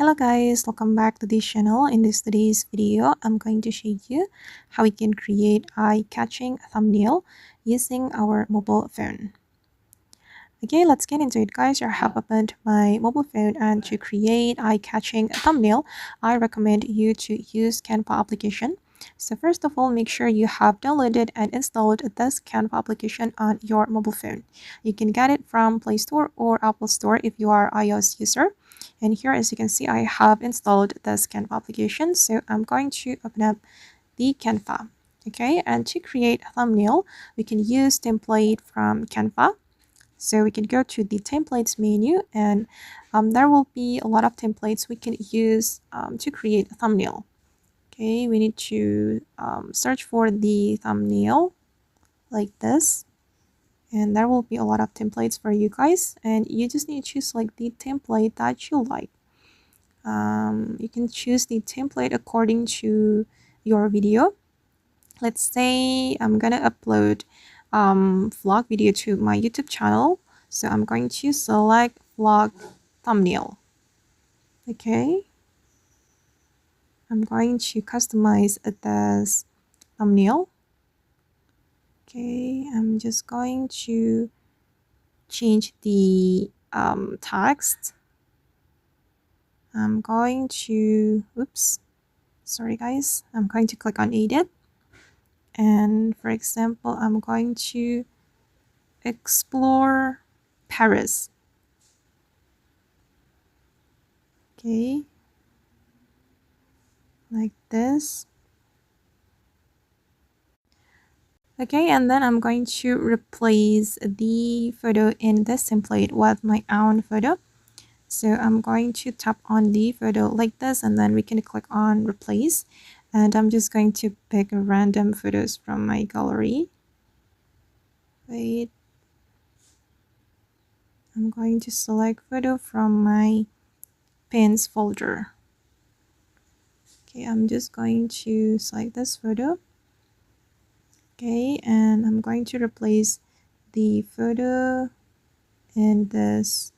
Hello guys, welcome back to this channel. In today's video, I'm going to show you how we can create eye-catching thumbnail using our mobile phone. Okay, let's get into it guys. I have opened my mobile phone, and to create eye-catching thumbnail, I recommend you to use Canva application. So first of all, make sure you have downloaded and installed this Canva application on your mobile phone. You can get it from Play Store or Apple Store if you are iOS user. And here, as you can see, I have installed this Canva application. So I'm going to open up the Canva. Okay, and to create a thumbnail, we can use template from Canva. So we can go to the templates menu, and there will be a lot of templates we can use to create a thumbnail. Okay, we need to search for the thumbnail like this, and there will be a lot of templates for you guys, and you just need to select the template that you like. You can choose the template according to your video. Let's say I'm gonna upload vlog video to my YouTube channel, so I'm going to select vlog thumbnail. Okay, I'm going to customize this thumbnail. Okay, I'm just going to change the text. I'm going to, oops, sorry guys, I'm going to click on edit, and for example, I'm going to explore Paris. Okay, like this. Okay, and then I'm going to replace the photo in this template with my own photo. So I'm going to tap on the photo like this, and then we can click on replace. And I'm just going to pick random photos from my gallery. Wait. I'm going to select photo from my pins folder. Okay, I'm just going to select this photo. Okay, and I'm going to replace the photo in this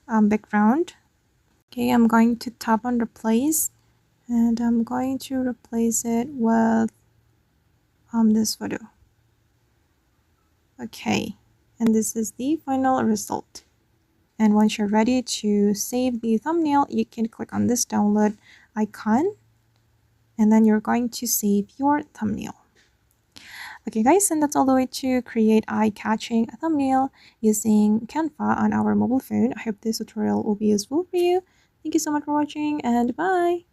background. Okay, I'm going to tap on replace, and I'm going to replace it with this photo. Okay, and this is the final result. And once you're ready to save the thumbnail, you can click on this download icon, and then you're going to save your thumbnail. Okay guys, and that's all the way to create eye-catching thumbnail using Canva on our mobile phone. I hope this tutorial will be useful for you. Thank you so much for watching, and bye!